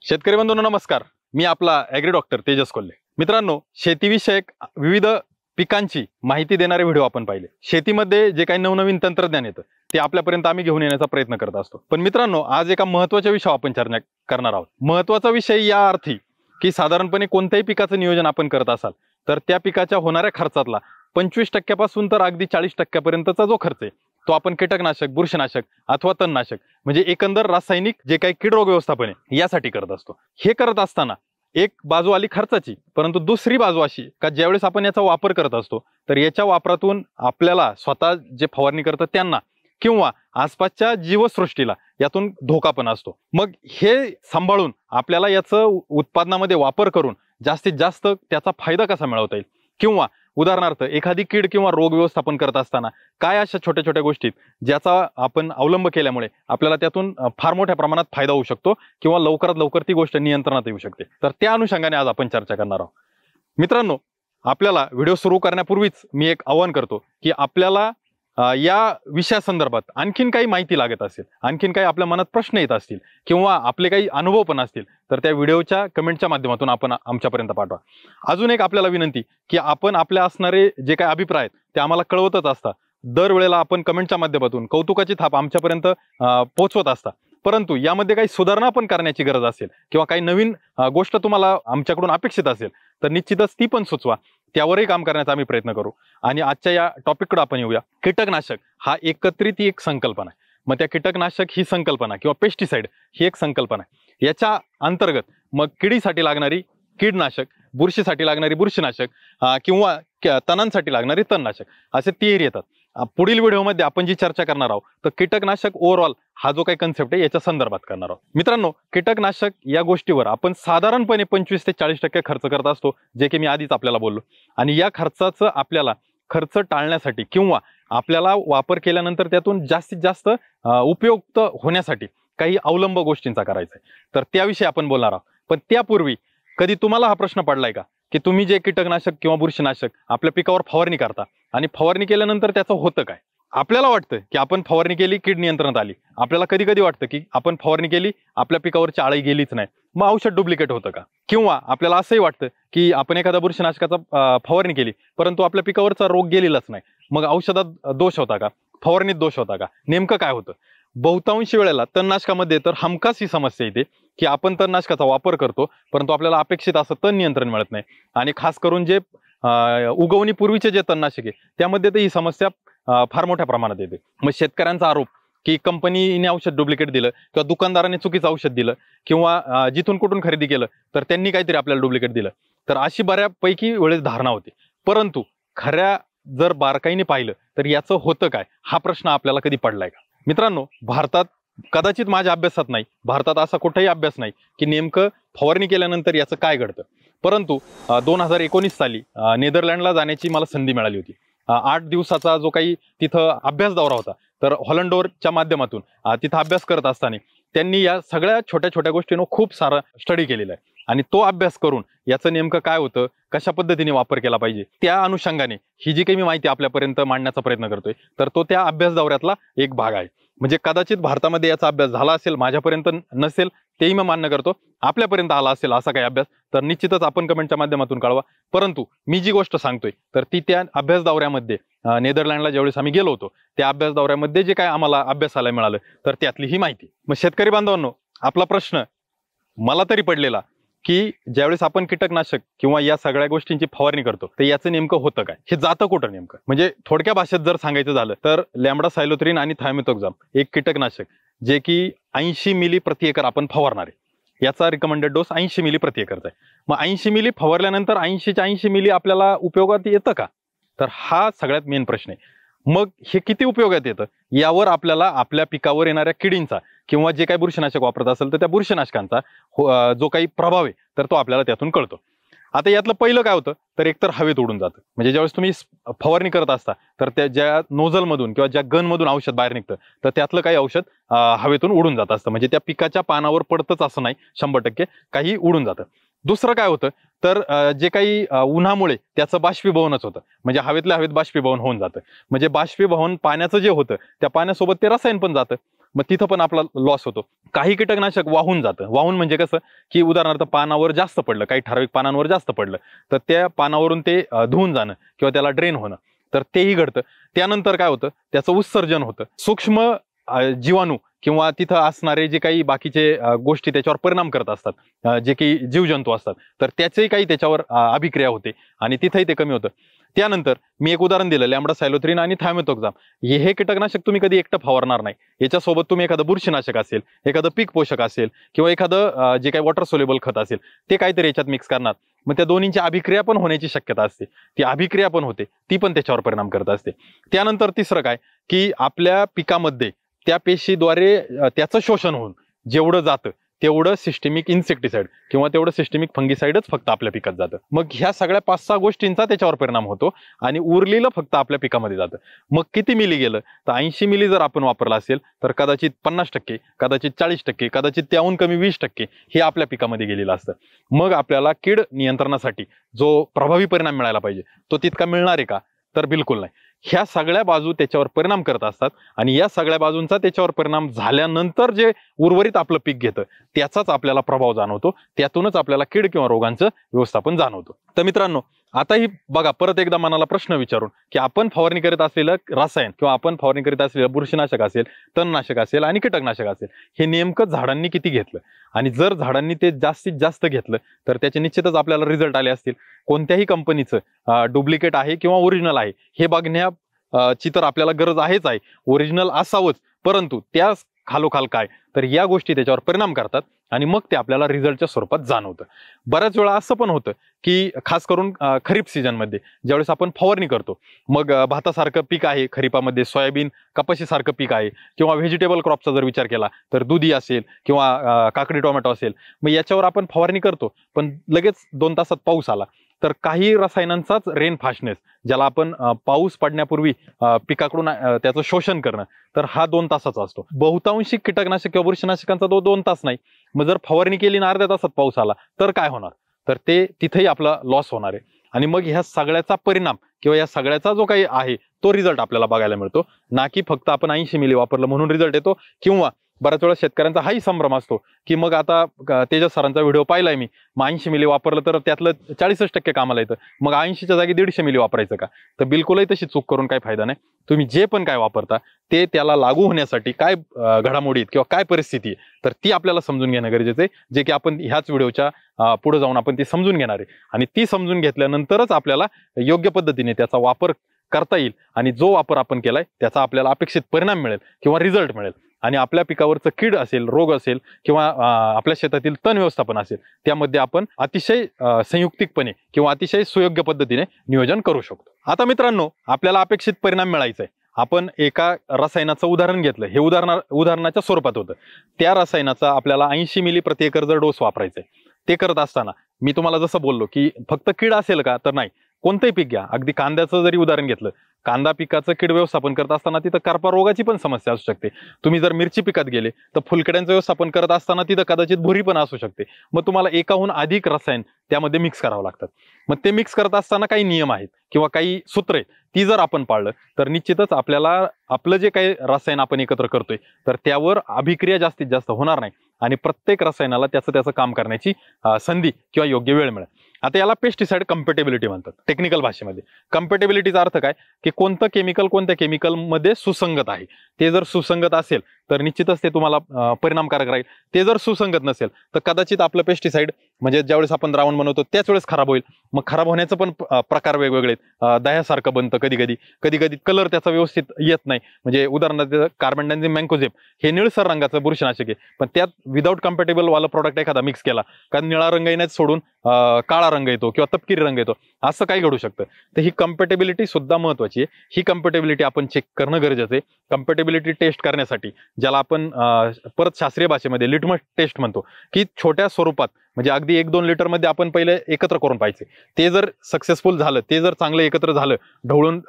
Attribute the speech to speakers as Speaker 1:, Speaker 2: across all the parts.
Speaker 1: शेतकरी बंधूंनो नमस्कार. मी आपला ॲग्री डॉक्टर तेजस कोल्हे. मित्रांनो, शेतीविषयक विविध पिकांची माहिती देणारे व्हिडिओ आपण पाहिले. शेतीमध्ये जे काही नवनवीन तंत्रज्ञान येतं ते आपल्यापर्यंत आम्ही घेऊन येण्याचा प्रयत्न करत असतो. पण मित्रांनो, आज एका महत्त्वाच्या विषयावर आपण चर्चा करणार आहोत. महत्त्वाचा विषय या अर्थी की साधारणपणे कोणत्याही पिकाचं नियोजन आपण करत असाल तर त्या पिकाच्या होणाऱ्या खर्चातला 25% पासून तर अगदी 40% पर्यंतचा जो खर्च आहे तो आपण कीटकनाशक, बुरशीनाशक अथवा तणनाशक म्हणजे एकंदर रासायनिक जे काही कीड रोग व्यवस्थापन आहे यासाठी करत असतो. हे करत असताना एक बाजू आली खर्चाची, परंतु दुसरी बाजू अशी का ज्यावेळेस आपण याचा वापर करत असतो तर याच्या वापरातून आपल्याला स्वतः जे फवारणी करतात त्यांना किंवा आसपासच्या जीवसृष्टीला यातून धोका पण असतो. मग हे सांभाळून आपल्याला याचं उत्पादनामध्ये वापर करून जास्तीत जास्त त्याचा फायदा कसा मिळवता येईल किंवा उदाहरणार्थ एखादी कीड किंवा रोग व्यवस्थापन करत असताना काय अशा छोट्या छोट्या गोष्टीत ज्याचा आपण अवलंब केल्यामुळे आपल्याला त्यातून फार मोठ्या प्रमाणात फायदा होऊ शकतो किंवा लवकरात लवकर ती गोष्ट नियंत्रणात येऊ शकते. तर त्या अनुषंगाने आज आपण चर्चा करणार आहोत. मित्रांनो, आपल्याला व्हिडिओ सुरू करण्यापूर्वीच मी एक आवाहन करतो की आपल्याला या विषयासंदर्भात आणखीन काही माहिती लागत असेल, आणखीन काही आपल्या मनात प्रश्न येत असतील किंवा आपले काही अनुभव पण असतील तर त्या व्हिडिओच्या कमेंटच्या माध्यमातून आपण आमच्यापर्यंत पाठवा. अजून एक आपल्याला विनंती की आपण आपल्या असणारे जे काही अभिप्राय आहेत ते आम्हाला कळवतच असता. दरवेळेला आपण कमेंटच्या माध्यमातून कौतुकाची थाप आमच्यापर्यंत पोहोचवत असता. परंतु यामध्ये काही सुधारणा पण करण्याची गरज असेल किंवा काही नवीन गोष्ट तुम्हाला आमच्याकडून अपेक्षित असेल तर निश्चितच ती पण सुचवा. त्यावरही काम करण्याचा आम्ही प्रयत्न करू. आणि आजच्या या टॉपिककडे आपण येऊया. कीटकनाशक हा एकत्रित एक संकल्पना आहे. मग त्या कीटकनाशक ही संकल्पना किंवा पेस्टिसाइड ही एक संकल्पना आहे. याच्या अंतर्गत मग किडीसाठी लागणारी कीडनाशक, बुरशीसाठी लागणारी बुरशीनाशक किंवा तणांसाठी लागणारी तणनाशक असे तिहेरी येतात. पुढील व्हिडिओमध्ये आपण जी चर्चा करणार आहोत तर कीटकनाशक ओव्हरऑल हा जो काही कन्सेप्ट आहे याच्या संदर्भात करणार आहोत. मित्रांनो, कीटकनाशक या गोष्टीवर आपण साधारणपणे 25 ते 40% खर्च करत असतो, जे की मी आधीच आपल्याला बोललो. आणि या खर्चाचं आपल्याला खर्च टाळण्यासाठी किंवा आपल्याला वापर केल्यानंतर त्यातून जास्तीत जास्त उपयुक्त होण्यासाठी काही अवलंब गोष्टींचा करायचा आहे. तर त्याविषयी आपण बोलणार आहोत. पण त्यापूर्वी कधी तुम्हाला हा प्रश्न पडलाय का की तुम्ही जे कीटकनाशक किंवा बुरशीनाशक आपल्या पिकावर फवारणी करता आणि फवारणी केल्यानंतर त्याचं होतं काय? आपल्याला वाटतं की आपण फवारणी केली, कीड नियंत्रणात आली. आपल्याला कधी कधी वाटतं की आपण फवारणी केली, आपल्या पिकावरची आळी गेलीच नाही, मग औषध डुप्लिकेट होतं का? किंवा आपल्याला असंही वाटतं की आपण एखाद्या बुरशीनाशकाचा फवारणी केली परंतु आपल्या पिकावरचा रोग गेलेलाच नाही, मग औषधात दोष होता का, फवारणीत दोष होता का, नेमकं काय होतं? बहुतांश वेळेला तणनाशकामध्ये तर हमखास ही समस्या येते की आपण तणनाशकाचा वापर करतो परंतु आपल्याला अपेक्षित असं तण नियंत्रण मिळत नाही. आणि खास करून जे उगवणीपूर्वीचे जे तणनाशक आहे त्यामध्ये तर ही समस्या फार मोठ्या प्रमाणात येते. मग शेतकऱ्यांचा आरोप की कंपनीने औषध डुप्लिकेट दिलं किंवा दुकानदाराने चुकीचं औषध दिलं किंवा जिथून कुठून खरेदी केलं तर त्यांनी काहीतरी आपल्याला डुप्लिकेट दिलं, तर अशी बऱ्यापैकी वेळेस धारणा होती. परंतु खऱ्या जर बारकाईने पाहिलं तर याचं होतं काय हा प्रश्न आपल्याला कधी पडलाय का? मित्रांनो, भारतात कदाचित माझ्या अभ्यासात नाही, भारतात असा कुठेही अभ्यास नाही की नेमकं फवारणी केल्यानंतर याचं काय घडतं. परंतु 2019 साली नेदरलँडला जाण्याची मला संधी मिळाली होती. 8 दिवसाचा जो काही तिथं अभ्यास दौरा होता तर हॉलंडोरच्या माध्यमातून तिथं अभ्यास करत असताना त्यांनी या सगळ्या छोट्या छोट्या गोष्टींवर खूप सारा स्टडी केलेला आहे. आणि तो अभ्यास करून याचं नेमकं काय होतं, कशा पद्धतीने वापर केला पाहिजे त्या अनुषंगाने ही जी काही मी माहिती आपल्यापर्यंत मांडण्याचा प्रयत्न करतोय तर तो त्या अभ्यास दौऱ्यातला एक भाग आहे. म्हणजे कदाचित भारतामध्ये याचा अभ्यास झाला असेल, माझ्यापर्यंत नसेल तेही मी मान्य करतो. आपल्यापर्यंत आला असेल असा काही अभ्यास तर निश्चितच आपण कमेंटच्या माध्यमातून कळवा. परंतु मी जी गोष्ट सांगतोय तर ती त्या अभ्यास दौऱ्यामध्ये नेदरलँडला ज्यावेळेस आम्ही गेलो होतो त्या अभ्यास दौऱ्यामध्ये जे काय आम्हाला अभ्यासाला मिळालं तर त्यातली ही माहिती. मग शेतकरी बांधवांनो, आपला प्रश्न मला तरी पडलेला की ज्यावेळेस आपण कीटकनाशक किंवा या सगळ्या गोष्टींची फवारणी करतो तर याचं नेमकं होतं काय, हे जातं कुठं नेमकं? म्हणजे थोडक्या भाषेत जर सांगायचं झालं तर लॅम्बडा सायलोथ्रिन आणि थायमेथोक्झाम एक कीटकनाशक जे की 80 मिली प्रति एकर आपण फवारणार आहे. याचा रिकमेंडेड डोस 80 मिली प्रति एकरचा आहे. मग 80 मिली फवारल्यानंतर 80 मिली आपल्याला उपयोगात येतं का? तर हा सगळ्यात मेन प्रश्न आहे. मग हे किती उपयोगात येतं यावर आपल्याला आपल्या पिकावर येणाऱ्या किडींचा किंवा जे काही बुरशीनाशक वापरत असेल तर त्या बुरशीनाशकांचा जो काही प्रभाव आहे तर तो आपल्याला त्यातून कळतो. आता यातलं पहिलं काय होतं तर एकतर हवेत उडून जातं. म्हणजे ज्यावेळेस तुम्ही फवारणी करत असता तर त्या ज्या नोझलमधून किंवा ज्या गनमधून औषध बाहेर निघतं तर त्यातलं काही औषध हवेतून उडून जात असतं. म्हणजे त्या पिकाच्या पानावर पडतंच असं नाही, 100% काही उडून जातं. दुसरं काय होतं तर जे काही उन्हामुळे त्याचं बाष्पीभवनच होतं, म्हणजे हवेतल्या हवेत बाष्पीभवन होऊन जातं. म्हणजे बाष्पीभवन पाण्याचं जे होतं त्या पाण्यासोबत ते रसायन पण जातं, मग तिथं पण आपला लॉस होतो. काही कीटकनाशक वाहून जातं. वाहून म्हणजे कसं की उदाहरणार्थ पानावर जास्त पडलं, काही ठराविक पानांवर जास्त पडलं तर त्या पानावरून ते धुवून जाणं किंवा त्याला ड्रेन होणं, तर तेही घडतं. त्यानंतर काय होतं त्याचं उत्सर्जन होतं. सूक्ष्म जीवाणू किंवा तिथं असणारे जे काही बाकीचे गोष्टी त्याच्यावर परिणाम करत असतात, जे काही जीवजंतू असतात, तर त्याचेही काही त्याच्यावर अभिक्रिया होते आणि तिथंही ते कमी होतं. त्यानंतर मी एक उदाहरण दिलं, लॅम्बडासायलोथ्रिन आणि थायमेथोक्झाम. हे कीटकनाशक तुम्ही कधी एकटं फवारणार नाही. याच्यासोबत तुम्ही एखादं बुरशीनाशक असेल, एखादं पीक पोषक असेल किंवा एखादं जे काही वॉटर सोल्युबल खत असेल ते काहीतरी याच्यात मिक्स करणार. मग त्या दोन्हींची अभिक्रिया पण होण्याची शक्यता असते. ती अभिक्रिया पण होते, ती पण त्याच्यावर परिणाम करत असते. त्यानंतर तिसरं काय की आपल्या पिकामध्ये त्या पेशीद्वारे त्याचं शोषण होऊन जेवढं जातं तेवढं सिस्टेमिक इन्सेक्टिसाइड किंवा तेवढं सिस्टेमिक फंगिसाइडच फक्त आपल्या पिकात जातं. मग ह्या सगळ्या 5-6 गोष्टींचा त्याच्यावर परिणाम होतो आणि उरलेलं फक्त आपल्या पिकामध्ये जातं. मग किती मिली गेलं तर 80 मिली जर आपण वापरला असेल तर कदाचित 50%, कदाचित 40%, कदाचित त्याहून कमी 20% हे आपल्या पिकामध्ये गेलेलं असतं. मग आपल्याला कीड नियंत्रणासाठी जो प्रभावी परिणाम मिळायला पाहिजे तो तितका मिळणार आहे का? तर बिलकुल नाही. ह्या सगळ्या बाजू त्याच्यावर परिणाम करत असतात आणि या सगळ्या बाजूंचा त्याच्यावर परिणाम झाल्यानंतर जे उर्वरित आपलं पीक घेतं त्याचाच आपल्याला प्रभाव जाणवतो. त्यातूनच आपल्याला कीड किंवा रोगांचं व्यवस्थापन जाणवतं. तर मित्रांनो, आताही बघा परत एकदा मनाला प्रश्न विचारून की आपण फवारणी करीत असलेलं रसायन किंवा आपण फवारणी करीत असलेलं बुरशीनाशक असेल, तणनाशक असेल आणि कीटकनाशक असेल, हे नेमकं झाडांनी किती घेतलं आणि जर झाडांनी ते जास्तीत जास्त घेतलं तर त्याचे निश्चितच आपल्याला रिझल्ट आले असतील. कोणत्याही कंपनीचं डुप्लिकेट आहे किंवा ओरिजिनल आहे हे बघण्याची तर आपल्याला गरज आहेच आहे. ओरिजिनल असावंच, परंतु त्या खालोखाल काय तर या गोष्टी त्याच्यावर परिणाम करतात आणि मग ते आपल्याला रिझल्टच्या स्वरूपात जाणवतं. बऱ्याच वेळा असं पण होतं की खास करून खरीप सीझनमध्ये ज्यावेळेस आपण फवारणी करतो, मग भातासारखं पीक आहे खरीपामध्ये, सोयाबीन कपाशीसारखं पीक आहे किंवा व्हेजिटेबल क्रॉपचा जर विचार केला तर दुधी असेल किंवा काकडी टोमॅटो असेल, मग याच्यावर आपण फवारणी करतो पण लगेच 2 तासात पाऊस आला तर काही रसायनांचाच रेन फास्टनेस, ज्याला आपण पाऊस पडण्यापूर्वी पिकाकडून त्याचं शोषण करणं, तर हा 2 तासाचा असतो. बहुतांशी कीटकनाशक किंवा बुरशीनाशकांचा तो 2 तास नाही. मग जर फवारणी केली आणि अर्ध्या तासात पाऊस आला तर काय होणार? तर ते तिथेही आपला लॉस होणार आहे आणि मग ह्या सगळ्याचा परिणाम किंवा या सगळ्याचा जो काही आहे तो रिझल्ट आपल्याला बघायला मिळतो. ना की फक्त आपण 80 मिली वापरलं म्हणून रिझल्ट येतो किंवा बऱ्याच वेळा शेतकऱ्यांचा हाही संभ्रम असतो की मग आता तेजस सरांचा व्हिडिओ पाहिलाय मी, मग 80 मिली वापरलं तर त्यातलं 40% कामाला येतं, मग 80च्या जागी 150 मिली वापरायचं का? तर बिलकुलही तशी चूक करून काही फायदा नाही. तुम्ही जे पण काय वापरता ते त्याला लागू होण्यासाठी काय घडामोडी आहेत किंवा काय परिस्थिती आहे तर ती आपल्याला समजून घेणं गरजेचं आहे, जे की आपण ह्याच व्हिडिओच्या पुढे जाऊन आपण ती समजून घेणार आहे आणि ती समजून घेतल्यानंतरच आपल्याला योग्य पद्धतीने त्याचा वापर करता येईल आणि जो वापर आपण केलाय त्याचा आपल्याला अपेक्षित परिणाम मिळेल किंवा रिझल्ट मिळेल आणि आपल्या पिकावरचं कीड असेल, रोग असेल किंवा आपल्या शेतातील तण व्यवस्थापन असेल त्यामध्ये आपण अतिशय संयुक्तिकपणे किंवा अतिशय सुयोग्य पद्धतीने नियोजन करू शकतो. आता मित्रांनो, आपल्याला अपेक्षित परिणाम मिळायचा आहे. आपण एका रसायनाचं उदाहरण घेतलं, हे उदाहरणाच्या स्वरूपात होतं. त्या रसायनाचा आपल्याला 80 मिली प्रति एकर जर डोस वापरायचा आहे, ते करत असताना मी तुम्हाला जसं बोललो की फक्त कीड असेल का तर नाही, कोणतंही पीक घ्या. अगदी कांद्याचं जरी उदाहरण घेतलं, कांदा पिकाचं कीड व्यवस्थापन करत असताना तिथं करपा रोगाची पण समस्या असू शकते. तुम्ही जर मिरची पिकात गेले तर फुलकड्यांचं व्यवस्थापन करत असताना तिथं कदाचित भुरी पण असू शकते. मग तुम्हाला एकाहून अधिक रसायन त्यामध्ये मिक्स करावं लागतात. मग ते मिक्स करत असताना काही नियम आहेत किंवा काही सूत्र आहेत, ती जर आपण पाळलं तर निश्चितच आपल्याला आपलं जे काही रसायन आपण एकत्र करतोय तर त्यावर अभिक्रिया जास्तीत जास्त होणार नाही आणि प्रत्येक रसायनाला त्याचं काम करण्याची संधी किंवा योग्य वेळ मिळेल. आता याला पेस्टिसाइड कम्पॅटेबिलिटी म्हणतात टेक्निकल भाषेमध्ये. कम्पॅटेबिलिटीचा अर्थ काय की कोणतं केमिकल कोणत्या केमिकलमध्ये सुसंगत आहे. ते जर सुसंगत असेल तर निश्चितच ते तुम्हाला परिणामकारक राहील. ते जर सुसंगत नसेल तर कदाचित आपलं पेस्टिसाइड म्हणजे ज्यावेळेस आपण द्रावण बनवतो त्याच वेळेस खराब होईल. मग खराब होण्याचं पण प्रकार वेगवेगळे आहेत. दह्यासारखं बनतं कधी कलर त्याचा व्यवस्थित येत नाही. म्हणजे उदाहरणार्थ कार्बन डायझिम मँकोझेब हे निळसर रंगाचं बुरशीनाशक आहे, पण त्यात विदाऊट कम्पॅटेबल वाला प्रॉडक्ट एखादा मिक्स केला कारण निळा रंग येण्यात सोडून काळा रंग येतो किंवा तपकिरी रंग येतो, असं काही घडू शकतं. तर ही कम्पॅटेबिलिटी सुद्धा महत्वाची आहे. ही कम्पॅटेबिलिटी आपण चेक करणं गरजेचं आहे. कम्पॅटेबिलिटी टेस्ट करण्यासाठी ज्याला आपण परत शास्त्रीय भाषेमध्ये लिटमस टेस्ट म्हणतो, की छोट्या स्वरूपात म्हणजे अगदी 1-2 लिटरमध्ये आपण पहिले एकत्र करून पाहिजे. ते जर सक्सेसफुल झालं, ते जर चांगलं एकत्र झालं, ढवळून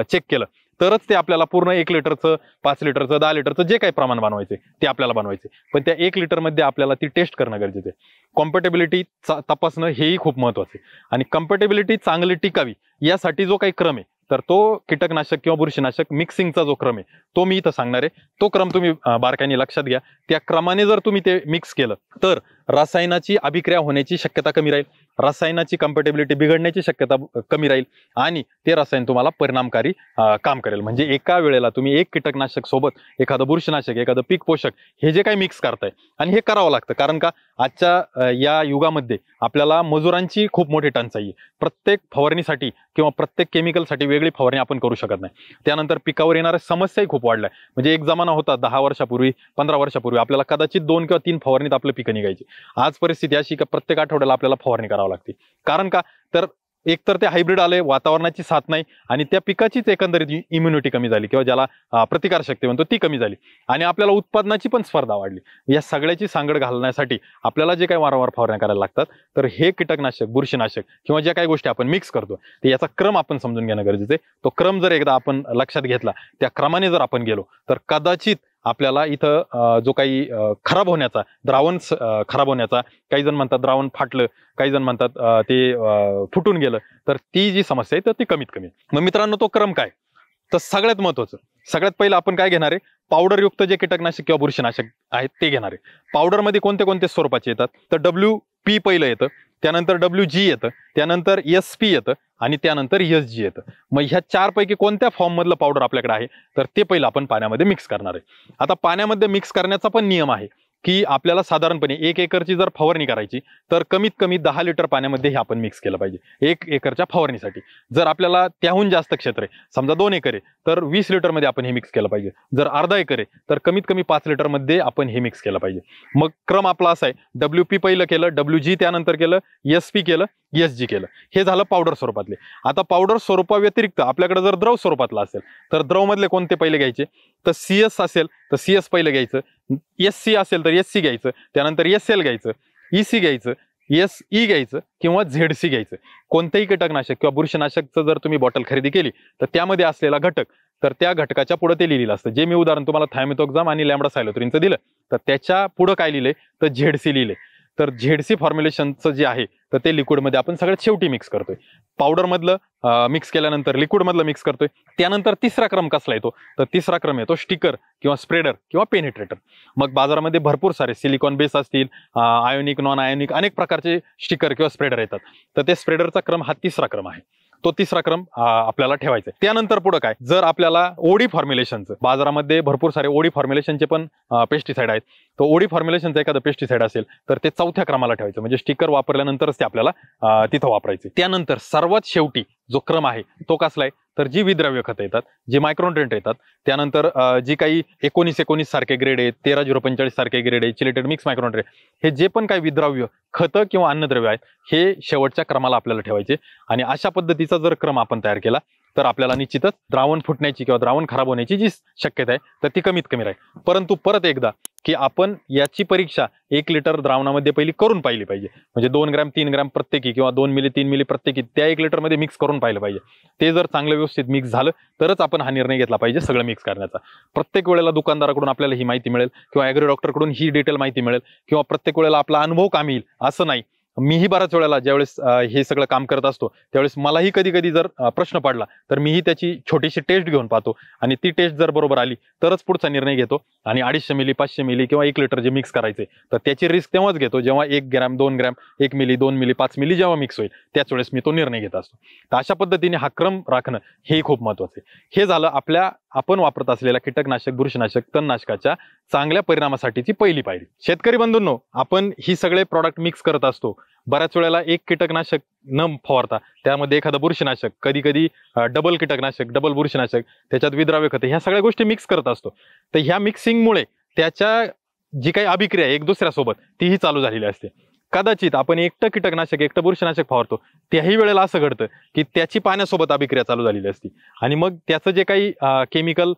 Speaker 1: चेक केलं तरच ते आपल्याला पूर्ण 1 लिटरचं 5 लिटरचं 10 लिटरचं जे काही प्रमाण बनवायचे ते आपल्याला बनवायचे. पण त्या 1 लिटरमध्ये आपल्याला ती टेस्ट करणं गरजेचं आहे. कॉम्पॅटेबिलिटी तपासणं हेही खूप महत्वाचं आहे. आणि कॉम्पॅटेबिलिटी चांगली टिकावी यासाठी जो काही क्रम आहे तर तो कीटकनाशक किंवा बुरशीनाशक मिक्सिंगचा जो क्रम आहे तो मी इथं सांगणार आहे. तो क्रम तुम्ही बारकाईने लक्षात घ्या. त्या क्रमाने जर तुम्ही ते मिक्स केलं तर रसायनाची अभिक्रिया होण्याची शक्यता कमी राहील, रसायनाची कम्पॅटेबिलिटी बिघडण्याची शक्यता कमी राहील आणि ते रसायन तुम्हाला परिणामकारी काम करेल. म्हणजे एका वेळेला तुम्ही एक कीटकनाशक सोबत एखादं बुरशीनाशक, एखादं पीक पोषक हे जे काही मिक्स करताय आणि हे करावं लागतं. कारण का आजच्या या युगामध्ये आपल्याला मजुरांची खूप मोठी टंचाई आहे. प्रत्येक फवारणीसाठी किंवा प्रत्येक केमिकलसाठी वेगळी फवारणी आपण करू शकत नाही. त्यानंतर पिकावर येणाऱ्या समस्याही खूप वाढल्या. म्हणजे एक जमाना होता 10 वर्षापूर्वी 15 वर्षापूर्वी आपल्याला कदाचित 2 किंवा 3 फवारणीत आपलं पिकं निघायची. आज परिस्थिती अशी का प्रत्येक आठवड्याला आपल्याला फवारणी करावी लागते. कारण का तर एकतर ते हायब्रिड आले, वातावरणाची साथ नाही आणि त्या पिकाचीच एकंदरीत इम्युनिटी कमी झाली किंवा ज्याला प्रतिकारशक्ती म्हणतो ती कमी झाली आणि आपल्याला उत्पादनाची पण स्पर्धा वाढली. या सगळ्याची सांगड घालण्यासाठी आपल्याला जे काही वारंवार फवारण्या करायला लागतात तर हे कीटकनाशक, बुरशीनाशक किंवा ज्या काही गोष्टी आपण मिक्स करतो ते याचा क्रम आपण समजून घेणं गरजेचं आहे. तो क्रम जर एकदा आपण लक्षात घेतला, त्या क्रमाने जर आपण गेलो तर कदाचित आपल्याला इथं जो काही खराब होण्याचा, द्रावण खराब होण्याचा, काही जण म्हणतात द्रावण फाटलं, काही जण म्हणतात ते फुटून गेलं, तर ती जी समस्या आहे तर ती कमीत कमी. मग मित्रांनो तो क्रम काय? तर सगळ्यात महत्वाचं, सगळ्यात पहिलं आपण काय घेणार आहे? पावडरयुक्त जे कीटकनाशक किंवा बुरशीनाशक आहेत ते घेणार आहे. पावडरमध्ये कोणते कोणते स्वरूपाचे येतात? तर WP पहिलं येतं, त्यानंतर WG येतं, त्यानंतर SP येतं आणि त्यानंतर SG येतं. मग ह्या 4 पैकी कोणत्या फॉर्म मधलं पावडर आपल्याकडे आहे तर ते पहिलं आपण पाण्यामध्ये मिक्स करणार आहे. आता पाण्यामध्ये मिक्स करण्याचा पण नियम आहे की आपल्याला साधारणपणे 1 एकरची जर फवारणी करायची तर कमीत कमी 10 लिटर पाण्यामध्ये हे आपण मिक्स केलं पाहिजे 1 एकरच्या फवारणीसाठी. जर आपल्याला त्याहून जास्त क्षेत्र आहे, समजा 2 एकर आहे, तर 20 लिटरमध्ये आपण हे मिक्स केलं पाहिजे. जर अर्धा एकर आहे तर कमीत कमी 5 लिटरमध्ये आपण हे मिक्स केलं पाहिजे. मग क्रम आपला असा आहे, WP पहिलं केलं, WG त्यानंतर केलं, SP केलं, SG केलं. हे झालं पावडर स्वरूपातले. आता पावडर स्वरूपाव्यतिरिक्त आपल्याकडे जर द्रव स्वरूपातला असेल तर द्रव मधले कोणते पहिले घ्यायचे? तर CS असेल तर CS पहिलं घ्यायचं, SC असेल तर SC घ्यायचं, त्यानंतर SL घ्यायचं, EC घ्यायचं, SE घ्यायचं किंवा ZC घ्यायचं. कोणतेही कीटकनाशक किंवा बुरशीनाशकचं जर तुम्ही बॉटल खरेदी केली तर त्यामध्ये असलेला घटक तर त्या घटकाच्या पुढे ते लिहिलेलं असतं. जे मी उदाहरण तुम्हाला थायमेथोक्झाम आणि लॅम्बडा सायलोथ्रिनचं दिलं तर त्याच्या पुढे काय लिहिलंय तर ZC लिहिले. तर ZC फॉर्म्युलेशनचं जे आहे तर ते लिक्विडमध्ये आपण सगळ्यात शेवटी मिक्स करतोय. पावडर मधलं मिक्स केल्यानंतर लिक्विड मधलं मिक्स करतोय. त्यानंतर तिसरा क्रम कसला येतो तर तिसरा क्रम येतो स्टिकर किंवा स्प्रेडर किंवा पेनिट्रेटर. मग बाजारामध्ये भरपूर सारे सिलिकॉन बेस असतील, आयोनिक, नॉन आयोनिक अनेक प्रकारचे स्टिकर किंवा स्प्रेडर येतात. तर ते स्प्रेडरचा क्रम हा तिसरा क्रम आहे. तो तिसरा क्रम आपल्याला ठेवायचा आहे. त्यानंतर पुढे काय, जर आपल्याला ओडी फॉर्म्युलेशनचं, बाजारामध्ये भरपूर सारे ओडी फॉर्म्युलेशनचे पण पेस्टिसाइड आहेत, तो ओडी फॉर्म्युलेशनचा एखादा पेस्टिसाइड असेल तर ते चौथ्या क्रमाला ठेवायचं. म्हणजे स्टिकर वापरल्यानंतरच ते आपल्याला तिथं वापरायचे. त्यानंतर सर्वात शेवटी जो क्रम आहे तो कसला आहे तर जी विद्राव्य खतं येतात, जे मायक्रोन्युट्रिएंट येतात, त्यानंतर जी काही 19-19 सारखे ग्रेड आहेत, 13-0-45 सारखे ग्रेड आहे, चिलेटेड मिक्स मायक्रोन्युट्रिएंट, हे जे पण काही विद्राव्य खतं किंवा अन्नद्रव्य आहेत हे शेवटच्या क्रमाला आपल्याला ठेवायचे. आणि अशा पद्धतीचा जर क्रम आपण तयार केला तर आपल्याला निश्चितच द्रावण फुटण्याची किंवा द्रावण खराब होण्याची जी शक्यता आहे तर ती कमीत कमी राहील. परंतु परत एकदा की आपण याची परीक्षा 1 लिटर द्रावणामध्ये पहिली करून पाहिली पाहिजे. म्हणजे 2 ग्रॅम 3 ग्रॅम प्रत्येकी किंवा 2 मिली 3 मिली प्रत्येकी त्या 1 लिटरमध्ये मिक्स करून पाहिलं पाहिजे. ते जर चांगलं व्यवस्थित मिक्स झालं तरच आपण हा निर्णय घेतला पाहिजे सगळं मिक्स करण्याचा. प्रत्येक वेळेला दुकानदाराकडून आपल्याला ही माहिती मिळेल किंवा ॲग्री डॉक्टरकडून ही डिटेल माहिती मिळेल किंवा प्रत्येक वेळेला आपला अनुभव कामी येईल असं नाही. मीही बऱ्याच वेळेला ज्यावेळेस हे सगळं काम करत असतो त्यावेळेस मलाही कधी कधी जर प्रश्न पडला तर मीही त्याची छोटीशी टेस्ट घेऊन पाहतो आणि ती टेस्ट जर बरोबर आली तरच पुढचा निर्णय घेतो. आणि 250 मिली 500 मिली किंवा 1 लिटर जे मिक्स करायचे तर त्याची रिस्क तेव्हाच घेतो जेव्हा 1 gram 2 gram 1 ml 2 ml 5 ml जेव्हा मिक्स होईल त्याच वेळेस मी तो निर्णय घेत असतो. तर अशा पद्धतीने हा क्रम राखणं हे खूप महत्वाचं आहे. हे झालं आपण वापरत असलेल्या कीटकनाशक, बुरशीनाशक, तणनाशकाच्या चांगल्या परिणामासाठीची पहिली पायरी. शेतकरी बंधूंनो, आपण ही सगळे प्रॉडक्ट मिक्स करत असतो. बऱ्याच वेळेला एक कीटकनाशक न फवारता त्यामध्ये एखादं बुरशीनाशक, कधी कधी डबल कीटकनाशक, डबल बुरशीनाशक, त्याच्यात विद्राव्य खते, ह्या सगळ्या गोष्टी मिक्स करत असतो. तर ह्या मिक्सिंगमुळे त्याच्या जी काही अभिक्रिया एक दुसऱ्यासोबत तीही चालू झालेली असते. कदाचित आपण एकटं कीटकनाशक, एकटं बुरशीनाशक फवारतो, त्याही वेळेला असं घडतं की त्याची पाण्यासोबत अभिक्रिया चालू झालेली असते आणि मग त्याचं जे काही केमिकल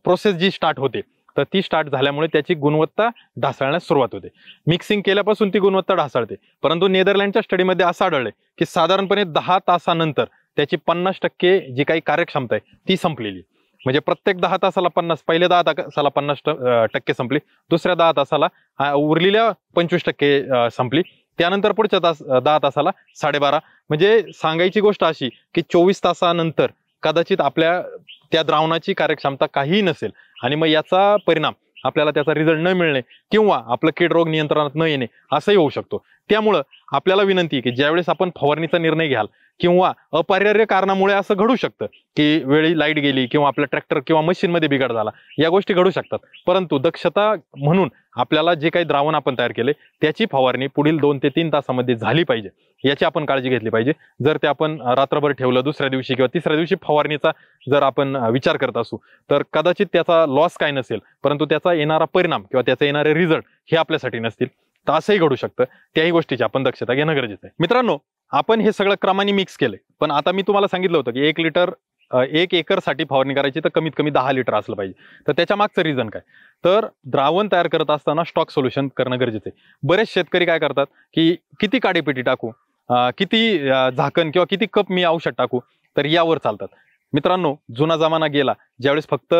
Speaker 1: प्रोसेस जी स्टार्ट होते तर ती स्टार्ट झाल्यामुळे त्याची गुणवत्ता ढासळण्यास सुरुवात होते. मिक्सिंग केल्यापासून ती गुणवत्ता ढासळते. परंतु नेदरलँडच्या स्टडीमध्ये असं आढळलंय की साधारणपणे 10 तासानंतर त्याची 50% जी काही कार्यक्षमता आहे ती संपलेली. म्हणजे प्रत्येक 10 तासाला 50, पहिले 10 तासाला 50% संपली, दुसऱ्या 10 तासाला उरलेल्या 25% संपली, त्यानंतर पुढच्या 10 तासाला 12.5. म्हणजे सांगायची गोष्ट अशी की 24 तासानंतर कदाचित आपल्या त्या द्रावणाची कार्यक्षमता काहीही नसेल आणि मग याचा परिणाम आपल्याला त्याचा रिझल्ट न मिळणे किंवा आपलं कीड रोग नियंत्रणात न येणे असंही होऊ शकतो. त्यामुळं आपल्याला विनंती आहे की ज्यावेळेस आपण फवारणीचा निर्णय घ्याल किंवा अपरिहार्य कारणामुळे असं घडू शकतं की वेळी लाईट गेली किंवा आपलं ट्रॅक्टर किंवा मशीनमध्ये बिघाड झाला, या गोष्टी घडू शकतात. परंतु दक्षता म्हणून आपल्याला जे काही द्रावण आपण तयार केले त्याची फवारणी पुढील 2 ते 3 तासामध्ये झाली पाहिजे, याची आपण काळजी घेतली पाहिजे. जर ते आपण रात्रभर ठेवलं, दुसऱ्या दिवशी किंवा तिसऱ्या दिवशी फवारणीचा जर आपण विचार करत असू तर कदाचित त्याचा लॉस काय नसेल, परंतु त्याचा येणारा परिणाम किंवा त्याचे येणारे रिझल्ट हे आपल्यासाठी नसतील, तर असंही घडू शकतं. त्याही गोष्टीची आपण दक्षता घेणं गरजेचं आहे. मित्रांनो, आपण हे सगळं क्रमाने मिक्स केलंय, पण आता मी तुम्हाला सांगितलं होतं की 1 एकरसाठी फवारणी करायची तर कमीत कमी 10 लिटर असलं पाहिजे. तर त्याच्या मागचं रिझन काय, तर द्रावण तयार करत असताना स्टॉक सोल्युशन करणं गरजेचं आहे. बरेच शेतकरी काय करतात की किती काडीपेटी टाकू, किती झाकण किंवा किती कप मी औषध टाकू, तर यावर चालतात. मित्रांनो, जुना जमाना गेला, ज्यावेळेस फक्त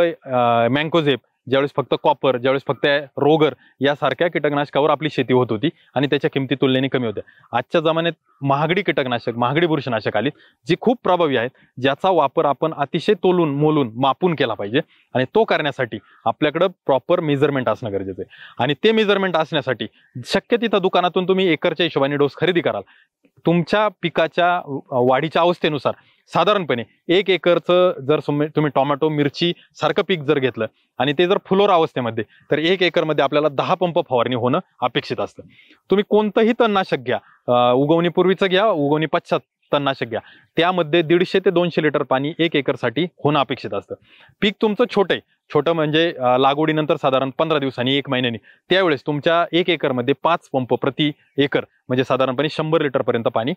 Speaker 1: मँकोझेब, ज्यावेळेस फक्त कॉपर, ज्यावेळेस फक्त रोगर यासारख्या कीटकनाशकावर आपली शेती होत होती आणि त्याच्या किमती तुलनेने कमी होत्या. आजच्या जमान्यात महागडी कीटकनाशक, महागडी बुरशीनाशक आली, जी खूप प्रभावी आहेत, ज्याचा वापर आपण अतिशय तोलून मोलून मापून केला पाहिजे. आणि तो करण्यासाठी आपल्याकडं प्रॉपर मेजरमेंट असणं गरजेचं आहे. आणि ते मेजरमेंट असण्यासाठी शक्य तिथं दुकानातून तुम्ही एकरच्या हिशोबाने डोस खरेदी कराल. तुमच्या पिकाच्या वाढीच्या अवस्थेनुसार साधारणपणे 1 एकरचं जर तुम्ही टोमॅटो, मिरची सारखं पीक जर घेतलं आणि ते जर फुलोरा अवस्थेमध्ये, तर 1 एकरमध्ये आपल्याला 10 पंप फवारणी होणं अपेक्षित असतं. तुम्ही कोणतंही तणनाशक घ्या, उगवणीपूर्वीचं घ्या, उगवणी पश्चात तणनाशक घ्या, त्यामध्ये 150 ते 200 लिटर पाणी 1 एकरसाठी होणं अपेक्षित असतं. पीक तुमचं छोटं म्हणजे लागवडीनंतर साधारण 15 दिवसांनी 1 महिन्यानी, त्यावेळेस तुमच्या 1 एकरमध्ये 5 पंप प्रति एकर म्हणजे साधारणपणे 100 लिटर पर्यंत पाणी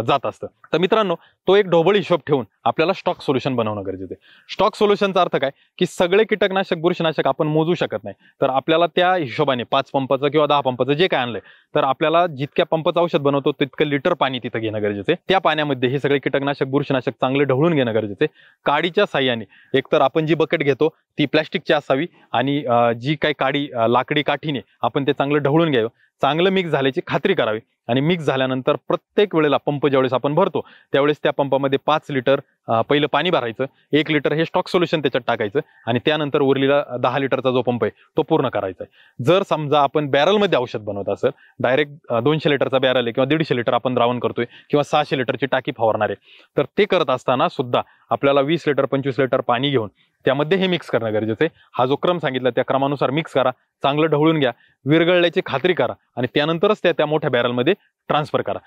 Speaker 1: जात असतं. तर मित्रांनो, तो एक ढोबळ हिशोब ठेवून आपल्याला स्टॉक सोल्युशन बनवणं गरजेचं आहे. स्टॉक सोल्युशनचा अर्थ काय की सगळे कीटकनाशक, बुरशीनाशक आपण मोजू शकत नाही, तर आपल्याला त्या हिशोबाने 5 पंपाचं किंवा 10 पंपाचं जे काय आणलंय, तर आपल्याला जितक्या पंपाचं औषध बनवतो तितकं लिटर पाणी तिथं घेणं गरजेचं आहे. त्या पाण्यामध्ये हे सगळे कीटकनाशक, बुरशीनाशक चांगले ढवळून घेणं गरजेचं आहे. काडीच्या साह्याने एकतर आपण जी बकेट घेतो ती प्लॅस्टिकची असावी आणि जी काही काडी लाकडी काठीने आपण ते चांगलं ढवळून घ्यावं, चांगलं मिक्स झाल्याची खात्री करावी. आणि मिक्स झाल्यानंतर प्रत्येक वेळेला पंप ज्यावेळेस आपण भरतो त्यावेळेस त्या पंपामध्ये 5 लिटर पहिलं पाणी भरायचं, 1 लिटर हे स्टॉक सोल्युशन त्याच्यात टाकायचं आणि त्यानंतर उरलेला 10 लिटरचा जो पंप आहे तो पूर्ण करायचा आहे. जर समजा आपण बॅरलमध्ये औषध बनवत असेल, डायरेक्ट 200 लिटरचा बॅरल आहे किंवा 150 लिटर आपण द्रावण करतोय किंवा 600 लिटरची टाकी फवारणार आहे, तर ते करत असताना सुद्धा आपल्याला 20 लिटर 25 लिटर पाणी घेऊन त्यामध्ये हे मिक्स करणं गरजेचं आहे. हा जो क्रम सांगितला त्या क्रमानुसार मिक्स करा, चांगलं ढवळून घ्या, विरघळल्याची खात्री करा आणि त्यानंतरच त्या मोठ्या बॅरलमध्ये ट्रान्सफर करा.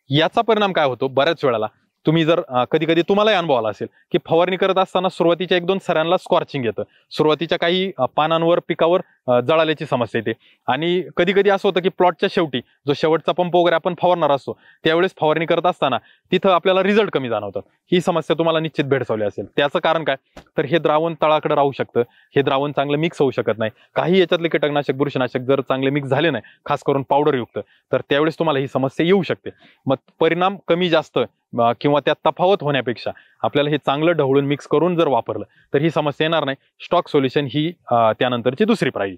Speaker 1: याचा परिणाम काय होतो, बऱ्याच वेळेला तुम्ही जर कधी कधी तुम्हालाही अनुभव आला असेल की फवारणी करत असताना सुरुवातीच्या 1-2 सऱ्यांना स्कॉर्चिंग येतं, सुरुवातीच्या काही पानांवर, पिकावर जळाल्याची समस्या येते आणि कधी कधी असं होतं की प्लॉटच्या शेवटी जो शेवटचा पंप वगैरे आपण फवारणार असतो त्यावेळेस फवारणी करत असताना तिथं आपल्याला रिझल्ट कमी जाणवतात. ही समस्या तुम्हाला निश्चित भेडसावली असेल. त्याचं कारण काय, तर हे द्रावण तळाकडे राहू शकतं, हे द्रावण चांगलं मिक्स होऊ शकत नाही. काही याच्यातले कीटकनाशक, बुरशीनाशक जर चांगले मिक्स झाले नाही, खास करून पावडर युक्त, तर त्यावेळेस तुम्हाला ही समस्या येऊ शकते. मग परिणाम कमी जास्त किंवा त्यात तफावत होण्यापेक्षा आपल्याला हे चांगलं ढवळून मिक्स करून जर वापरलं तर ही समस्या येणार नाही. स्टॉक सोल्युशन ही त्यानंतरची दुसरी पायरी.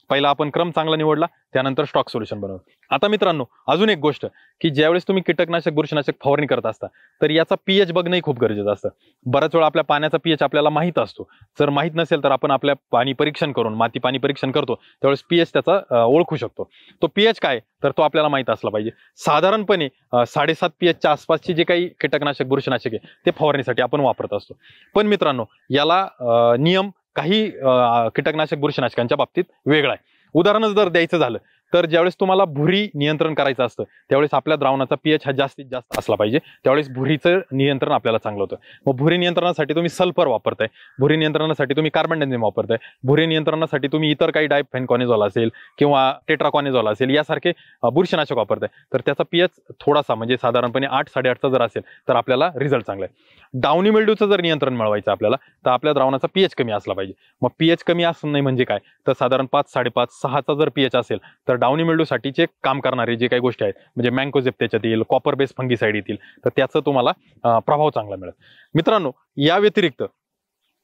Speaker 1: पहिला आपण क्रम चांगला निवडला, त्यानंतर स्टॉक सोल्युशन बनवलं. आता मित्रांनो, अजून एक गोष्ट की ज्यावेळेस तुम्ही कीटकनाशक, बुरशीनाशक फवारणी करत असता तर याचा पीएच बघणंही खूप गरजेचं असतं. बऱ्याच वेळा आपल्या पाण्याचा पीएच आपल्याला माहित असतो, जर माहित नसेल तर आपण आपल्या पाणी परीक्षण करून, माती पाणी परीक्षण करतो त्यावेळेस पीएच त्याचा ओळखू शकतो. तो पीएच काय तर तो आपल्याला माहित असला पाहिजे. साधारणपणे 7.5 पीएचच्या आसपासची जे काही कीटकनाशक, बुरशीनाशक आहे ते फवारणीसाठी आपण वापरत असतो. पण मित्रांनो, याला नियम काही कीटकनाशक, बुरशीनाशकांच्या बाबतीत वेगळा आहे. उदाहरण जर द्यायचं झालं तर ज्यावेळेस तुम्हाला भुरी नियंत्रण करायचं असतं त्यावेळेस आपल्या द्रावणाचा पीएच हा जास्तीत जास्त असला पाहिजे, त्यावेळेस भुरीचं नियंत्रण आपल्याला चांगलं होतं. मग भुरी नियंत्रणासाठी तुम्ही सल्फर वापरताय, भुरी नियंत्रणासाठी तुम्ही कार्बनडेझिम वापरताय, भुरी नियंत्रणासाठी तुम्ही इतर काही डायफेनकॉनिझॉल असेल किंवा टेट्राकॉनिझॉल असेल यासारखे बुरशीनाशक वापरताय, तर त्याचा पीएच थोडासा म्हणजे साधारणपणे 8-8.5चा जर असेल तर आपल्याला रिझल्ट चांगला आहे. डाउनी मिल्ड्यूचं जर नियंत्रण मिळवायचं आपल्याला तर आपल्या द्रावणाचा पीएच कमी असला पाहिजे. मग पीएच कमी असणं नाही म्हणजे काय, तर साधारण 5-5.5-6चा जर पीएच असेल तर डाउनी मिल्ड्यूसाठीचे काम करणारे जे काही गोष्टी आहेत म्हणजे मँकोझेब त्याच्यात येईल, कॉपर बेस फंगीसाईड येतील, तर त्याचं तुम्हाला प्रभाव चांगला मिळेल. मित्रांनो, या व्यतिरिक्त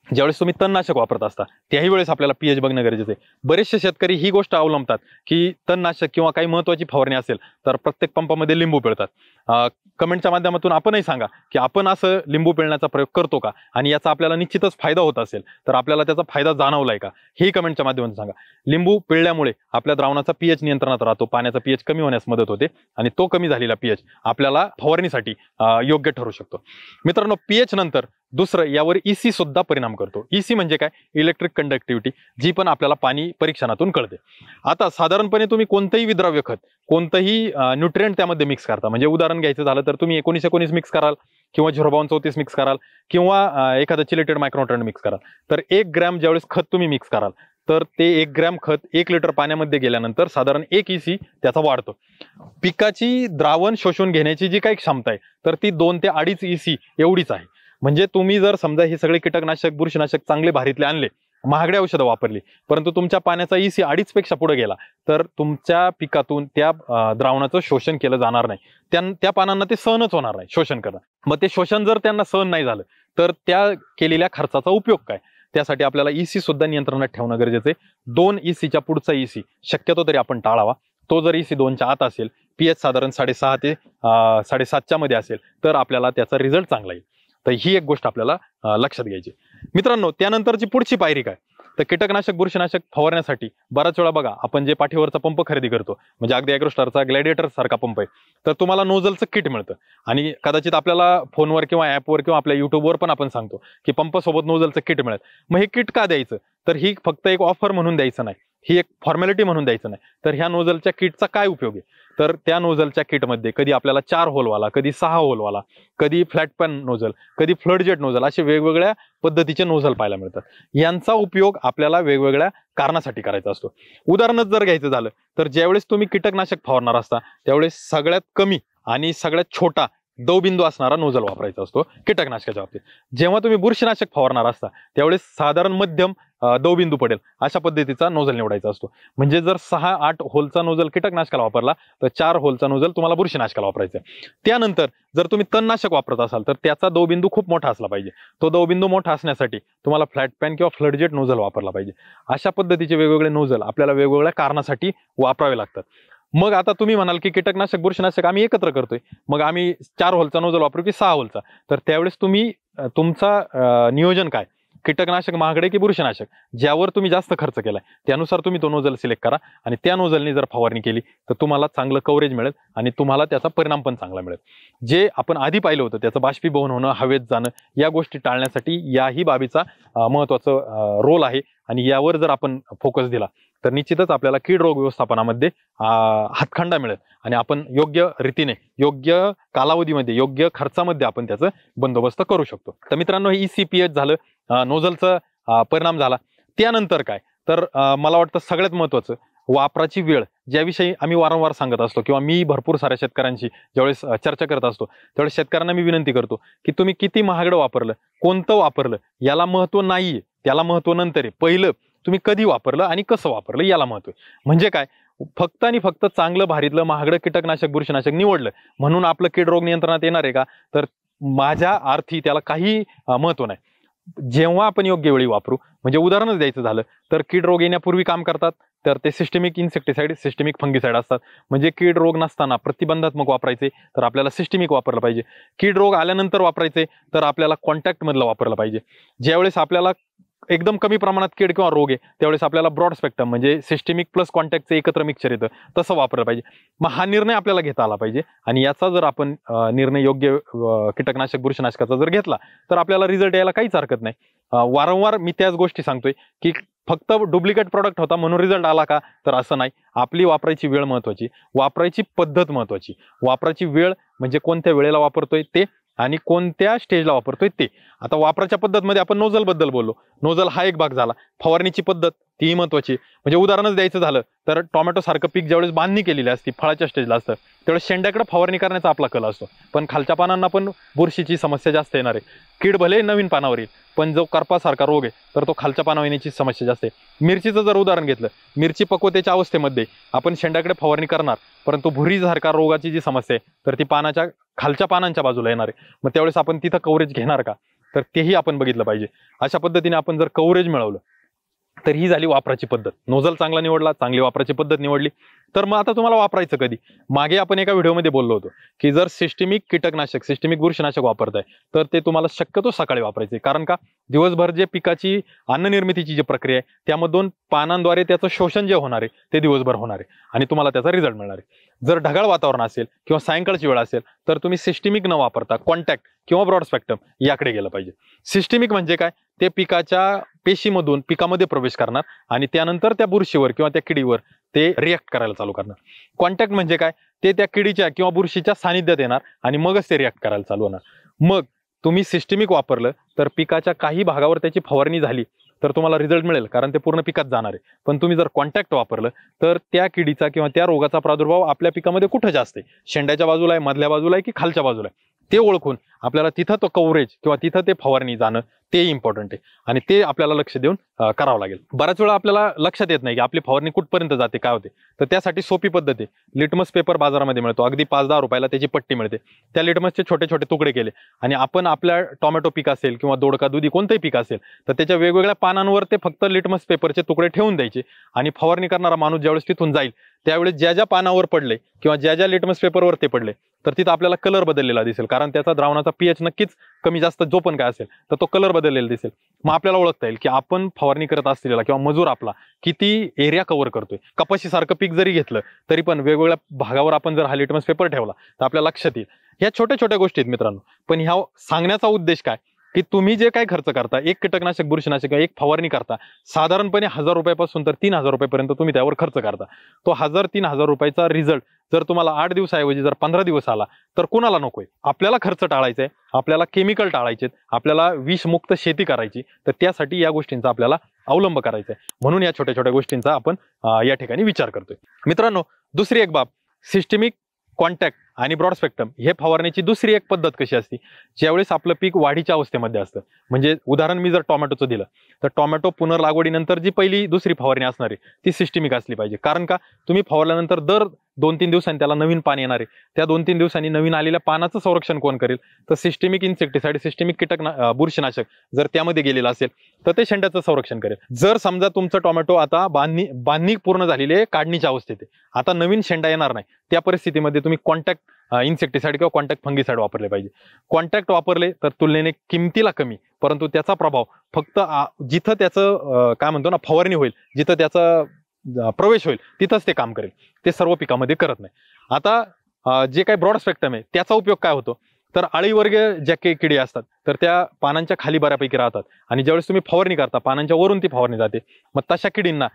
Speaker 1: ज्यावेळेस तुम्ही तणनाशक वापरत असता त्याही वेळेस आपल्याला पीएच बघणं गरजेचं आहे. बरेचसे शेतकरी ही गोष्ट अवलंबतात की तणनाशक किंवा काही महत्त्वाची फवारणी असेल तर प्रत्येक पंपामध्ये लिंबू पिळतात. कमेंटच्या माध्यमातून आपणही सांगा की आपण असं लिंबू पिळण्याचा प्रयोग करतो का आणि याचा आपल्याला निश्चितच फायदा होत असेल तर आपल्याला त्याचा फायदा जाणवलाय का हेही कमेंटच्या माध्यमातून सांगा. लिंबू पिळल्यामुळे आपल्या द्रावणाचा पीएच नियंत्रणात राहतो, पाण्याचा पीएच कमी होण्यास मदत होते आणि तो कमी झालेला पीएच आपल्याला फवारणीसाठी योग्य ठरू शकतो. मित्रांनो, पीएच नंतर दुसरं यावर ईसी सुद्धा परिणाम करतो. ईसी म्हणजे काय? इलेक्ट्रिक कंडक्टिव्हिटी, जी पण आपल्याला पाणी परीक्षणातून कळते. आता साधारणपणे तुम्ही कोणतंही विद्राव्य खत, कोणतंही न्यूट्रिएंट त्यामध्ये मिक्स करता, म्हणजे उदाहरण घ्यायचं झालं तर तुम्ही 19-19 मिक्स कराल किंवा 052-34 मिक्स कराल किंवा एखादं चिलेटेड मायक्रोन्यूट्रिएंट मिक्स कराल, तर 1 ग्रॅम ज्यावेळेस खत तुम्ही मिक्स कराल तर ते 1 ग्रॅम खत 1 लिटर पाण्यामध्ये गेल्यानंतर साधारण 1 ईसी त्याचा वाढतो. पिकाची द्रावण शोषून घेण्याची जी काही क्षमता आहे तर ती 2 ते 2.5 ईसी एवढीच आहे. म्हणजे तुम्ही जर समजा हे सगळे कीटकनाशक, बुरशीनाशक चांगले भारीतले आणले, महागडे औषधं वापरली, परंतु तुमच्या पाण्याचा ईसी 2.5 पेक्षा पुढे गेला तर तुमच्या पिकातून त्या द्रावणाचं शोषण केलं जाणार नाही. त्या पानांना ते सहनच होणार नाही शोषण करणं. मग ते शोषण जर त्यांना सहन नाही झालं तर त्या केलेल्या खर्चाचा उपयोग काय? त्यासाठी आपल्याला ईसी सुद्धा नियंत्रणात ठेवणं गरजेचं आहे. 2 ईसीच्या पुढचा ईसी शक्यतो तरी आपण टाळावा. तो जर ईसी 2च्या आत असेल, पीएच साधारण 6.5 ते 7.5च्या मध्ये असेल तर आपल्याला त्याचा रिझल्ट चांगला येईल. तर ही एक गोष्ट आपल्याला लक्षात घ्यायची. मित्रांनो, त्यानंतरची पुढची पायरी काय? तर कीटकनाशक, बुरशीनाशक फवारण्यासाठी बराच वेळा बघा आपण जे पाठीवरचा पंप खरेदी करतो, म्हणजे अगदी ॲग्रोस्टारचा ग्लॅडिएटर सारखा पंप आहे, तर तुम्हाला नोझलचं किट मिळतं आणि कदाचित आपल्याला फोनवर किंवा ॲपवर किंवा आपल्या युट्यूबवर पण आपण सांगतो की पंपासोबत नोझलचं किट मिळेल. मग हे किट का द्यायचं? तर ही फक्त एक ऑफर म्हणून द्यायचं नाही, ही एक फॉर्मॅलिटी म्हणून द्यायचं नाही. तर ह्या नोझलच्या किटचा काय उपयोग आहे? तर त्या नोझलच्या किटमध्ये कधी आपल्याला 4 होलवाला, कधी 6 होलवाला, कधी फ्लॅट पॅन नोझल, कधी फ्लड जेट नोझल, असे वेगवेगळ्या पद्धतीचे नोझल पाहायला मिळतात. यांचा उपयोग आपल्याला वेगवेगळ्या कारणासाठी करायचा असतो. उदाहरणच जर घ्यायचं झालं तर ज्यावेळेस तुम्ही कीटकनाशक फवारणार असता त्यावेळेस सगळ्यात कमी आणि सगळ्यात छोटा दवबिंदू असणारा नोझल वापरायचा असतो कीटकनाशकाच्या बाबतीत. जेव्हा तुम्ही बुरशीनाशक फवारणार असता त्यावेळेस साधारण मध्यम दवबिंदू पडेल अशा पद्धतीचा नोझल निवडायचा असतो. म्हणजे जर 6-8 होलचा नोझल कीटकनाशकाला वापरला तर 4 होलचा नोझल तुम्हाला बुरशीनाशकाला वापरायचा आहे. त्यानंतर जर तुम्ही तणनाशक वापरत असाल तर त्याचा दवबिंदू खूप मोठा असला पाहिजे. तो दवबिंदू मोठा असण्यासाठी तुम्हाला फ्लॅट पॅन किंवा फ्लडजेट नोझल वापरला पाहिजे. अशा पद्धतीचे वेगवेगळे नोझल आपल्याला वेगवेगळ्या कारणासाठी वापरावे लागतात. मग आता तुम्ही म्हणाल की कीटकनाशक, बुरशीनाशक आम्ही एकत्र करतोय, मग आम्ही 4 होलचा नोझल वापरू की 6 होलचा? तर त्यावेळेस तुम्ही तुमचा नियोजन काय, कीटकनाशक महागडे की बुरशीनाशक, ज्यावर तुम्ही जास्त खर्च केलाय त्यानुसार तुम्ही तो नोझल सिलेक्ट करा आणि त्या नोझलने जर फवारणी केली तर तुम्हाला चांगलं कव्हरेज मिळेल आणि तुम्हाला त्याचा परिणाम पण चांगला मिळेल. जे आपण आधी पाहिलं होतं त्याचं बाष्पीभवन होणं, हवेत जाणं, या गोष्टी टाळण्यासाठी याही बाबीचा महत्त्वाचा रोल आहे आणि यावर जर आपण फोकस दिला तर निश्चितच आपल्याला कीड रोग व्यवस्थापनामध्ये हातखंडा मिळेल आणि आपण योग्य रीतीने, योग्य कालावधीमध्ये, योग्य खर्चामध्ये आपण त्याचं बंदोबस्त करू शकतो. तर मित्रांनो, हे ECPH झालं, नोझलचा परिणाम झाला. त्यानंतर काय? तर मला वाटतं सगळ्यात महत्त्वाचं वापराची वेळ, ज्याविषयी आम्ही वारंवार सांगत असतो किंवा मी भरपूर साऱ्या शेतकऱ्यांशी ज्यावेळेस चर्चा करत असतो त्यावेळेस शेतकऱ्यांना मी विनंती करतो की तुम्ही किती महागडं वापरलं, कोणतं वापरलं याला महत्त्व नाहीये, त्याला महत्त्व नंतर आहे. पहिलं तुम्ही कधी वापरलं आणि कसं वापरलं याला महत्त्व आहे. म्हणजे काय? फक्त आणि फक्त चांगलं, भारीतलं, महागडं कीटकनाशक, बुरशीनाशक निवडलं म्हणून आपलं कीड रोग नियंत्रणात येणार आहे का? तर माझ्या अर्थी त्याला काही महत्त्व नाही. जेव्हा आपण योग्य वेळी वापरू, म्हणजे उदाहरणच द्यायचं झालं तर कीड रोग येण्यापूर्वी काम करतात तर ते सिस्टेमिक इन्सेक्टिसाइड, सिस्टेमिक फंगिसाइड असतात. म्हणजे कीड रोग नसताना प्रतिबंधात्मक वापरायचे तर आपल्याला सिस्टेमिक वापरलं पाहिजे. कीड रोग आल्यानंतर वापरायचे तर आपल्याला कॉन्टॅक्ट मधलं वापरलं पाहिजे. ज्यावेळेस आपल्याला एकदम कमी प्रमाणात कीड किंवा रोग आहे त्यावेळेस आपल्याला ब्रॉड स्पेक्ट्रम म्हणजे सिस्टेमिक प्लस कॉन्टॅक्टचं एकत्र मिक्सचर येतं, तसं वापरलं पाहिजे. मग हा निर्णय आपल्याला घेता आला पाहिजे आणि याचा जर आपण निर्णय योग्य कीटकनाशक, बुरशीनाशकाचा जर घेतला तर आपल्याला रिझल्ट यायला काहीच हरकत नाही. वारंवार मी त्याच गोष्टी सांगतोय की फक्त डुप्लिकेट प्रॉडक्ट होता म्हणून रिझल्ट आला का? तर असं नाही. आपली वापरायची वेळ महत्त्वाची, वापरायची पद्धत महत्त्वाची. वापरायची वेळ म्हणजे कोणत्या वेळेला वापरतोय ते आणि कोणत्या स्टेजला वापरतोय ते. आता वापराच्या पद्धतमध्ये आपण नोझल बद्दल बोललो, नोझल हा एक भाग झाला. फवारणीची पद्धत तीही महत्त्वाची. म्हणजे उदाहरणच द्यायचं झालं तर टोमॅटो सारखं पीक ज्यावेळेस बांधणी केलेली असते, फळाच्या स्टेजला असतं, त्यावेळेस शेंड्याकडे फवारणी करण्याचा आपला कल असतो, पण खालच्या पानांना पण बुरशीची समस्या जास्त येणार आहे. कीड भले नवीन पानावर येईल पण जो करपासारखा रोग आहे तर तो खालच्या पानावर येण्याची समस्या जास्त आहे. मिरचीचं जर उदाहरण घेतलं, मिरची पक्वतेच्या अवस्थेमध्ये आपण शेंड्याकडे फवारणी करणार परंतु भुरीसारखा रोगाची जी समस्या आहे तर ती पानाच्या खालच्या पानांच्या बाजूला येणार आहे. मग त्यावेळेस आपण तिथं कव्हरेज घेणार का? तर तेही आपण बघितलं पाहिजे. अशा पद्धतीने आपण जर कव्हरेज मिळवलं तर ही झाली वापराची पद्धत. नोझल चांगला निवडला, चांगली वापराची पद्धत निवडली, तर मग आता तुम्हाला वापरायचं कधी. मागे आपण एका व्हिडिओमध्ये बोललो होतो की जर सिस्टमिक कीटकनाशक, सिस्टमिक बुरशीनाशक वापरताय तर ते तुम्हाला शक्यतो सकाळी वापरायचे. कारण का, दिवसभर जे पिकाची अन्न निर्मितीची जी प्रक्रिया आहे त्यामधून पानांद्वारे त्याचं शोषण जे होणार आहे ते दिवसभर होणार आहे आणि तुम्हाला त्याचा रिझल्ट मिळणार आहे. जर ढगाळ वातावरण असेल किंवा सायंकाळची वेळ असेल तर तुम्ही सिस्टमिक न वापरता कॉन्टॅक्ट किंवा ब्रॉड स्पेक्ट्रम याकडे गेलं पाहिजे. सिस्टमिक म्हणजे काय, ते पिकाच्या पेशीमधून पिकामध्ये प्रवेश करणार आणि त्यानंतर त्या बुरशीवर किंवा त्या किडीवर ते रिॲक्ट करायला चालू करणार. कॉन्टॅक्ट म्हणजे काय, ते त्या किडीच्या किंवा बुरशीच्या सानिध्यात येणार आणि मगच ते रिॲक्ट करायला चालू होणार. मग तुम्ही सिस्टमिक वापरलं तर पिकाच्या काही भागावर त्याची फवारणी झाली तर तुम्हाला रिझल्ट मिळेल, कारण ते पूर्ण पिकात जाणार आहे. पण तुम्ही जर कॉन्टॅक्ट वापरलं तर त्या किडीचा किंवा त्या रोगाचा प्रादुर्भाव आपल्या पिकामध्ये कुठं जास्त आहे, शेंड्याच्या बाजूला आहे, मधल्या बाजूला आहे की खालच्या बाजूला आहे, ते ओळखून आपल्याला तिथं तो कव्हरेज किंवा तिथं ते फवारणी जाणं ते इम्पॉर्टंट आहे आणि ते आपल्याला लक्ष देऊन करावं लागेल. बऱ्याच वेळा आपल्याला लक्षात येत नाही की आपली फवारणी कुठपर्यंत जाते, काय होते. तर त्यासाठी सोपी पद्धत आहे. लिटमस पेपर बाजारामध्ये मिळतो, अगदी 5-10 रुपयाला त्याची पट्टी मिळते. त्या लिटमसचे छोटे छोटे तुकडे केले आणि आपण आपल्या टोमॅटो पीक असेल किंवा दोडका दुधी कोणतंही पीक असेल तर त्याच्या वेगवेगळ्या पानांवर ते फक्त लिटमस पेपरचे तुकडे ठेवून द्यायचे आणि फवारणी करणारा माणूस ज्यावेळेस तिथून जाईल त्यावेळेस ज्या ज्या पानावर पडले किंवा ज्या ज्या लिटमस पेपरवर ते पडले तर तिथं आपल्याला कलर बदललेला दिसेल, कारण त्याचा द्रावणाचा पीएच नक्कीच कमी जास्त जो पण काय असेल तर तो कलर बदललेला दिसेल. मग आपल्याला ओळखता येईल की आपण फवारणी करत असलेला किंवा मजूर आपला किती एरिया कव्हर करतोय. कपाशीसारखं पीक जरी घेतलं तरी पण वेगवेगळ्या भागावर आपण जर हा लिटमस पेपर ठेवला तर आपल्या लक्षात येईल. ह्या छोट्या छोट्या गोष्टी आहेत मित्रांनो, पण ह्या सांगण्याचा उद्देश काय की तुम्ही जे काय खर्च करता, एक कीटकनाशक बुरशीनाशक एक फवारणी करता, साधारणपणे 1000 रुपयापासून तर 3000 रुपयापर्यंत तुम्ही त्यावर खर्च करता. तो 1000-3000 रुपयाचा रिझल्ट जर तुम्हाला 8 दिवसाऐवजी जर 15 दिवस आला तर कुणाला नकोय. आपल्याला खर्च टाळायचा आहे, आपल्याला केमिकल टाळायचे, आपल्याला विषमुक्त शेती करायची, तर त्यासाठी या गोष्टींचा आपल्याला अवलंब करायचा आहे. म्हणून या छोट्या छोट्या गोष्टींचा आपण या ठिकाणी विचार करतोय. मित्रांनो, दुसरी एक बाब, सिस्टमिक, कॉन्टॅक्ट आणि ब्रॉड स्पेक्ट्रम हे फवारण्याची दुसरी एक पद्धत कशी असते, ज्यावेळेस आपलं पीक वाढीच्या अवस्थेमध्ये असतं. म्हणजे उदाहरण मी जर टोमॅटोचं दिलं तर टोमॅटो पुनर्लागवडीनंतर जी पहिली दुसरी फवारणी असणार आहे ती सिस्टमिक असली पाहिजे. कारण का, तुम्ही फवारल्यानंतर दर 2-3 दिवसांनी त्याला नवीन पान येणार आहे. त्या 2-3 दिवसांनी नवीन आलेल्या पानाचं संरक्षण कोण करेल, तर सिस्टमिक इन्सेक्टिसाइड, सिस्टमिक बुरशीनाशक जर त्यामध्ये गेलेलं असेल तर ते शेंड्याचं संरक्षण करेल. जर समजा तुमचं टोमॅटो आता बांधणी पूर्ण झालेली आहे, काढणीच्या अवस्थेत आहे, आता नवीन शेंडा येणार नाही, त्या परिस्थितीमध्ये तुम्ही कॉन्टॅक्ट इन्सेक्टिसाइड किंवा कॉन्टॅक्ट फंगिसाइड वापरले पाहिजे. कॉन्टॅक्ट वापरले तर तुलनेने किमतीला कमी, परंतु त्याचा प्रभाव फक्त जिथं त्याचं काय म्हणतो ना फवारणी होईल, जिथं त्याचा प्रवेश होईल तिथंच ते काम करेल, ते सर्व पिकामध्ये करत नाही. आता जे काही ब्रॉड स्पेक्ट्रम आहे त्याचा उपयोग काय होतो, तर अळीवर्गीय ज्या काही किडी असतात तर त्या पानांच्या खाली बऱ्यापैकी राहतात आणि ज्यावेळेस तुम्ही फवारणी करता पानांच्या वरून ती फवारणी जाते. मग तशा किडींना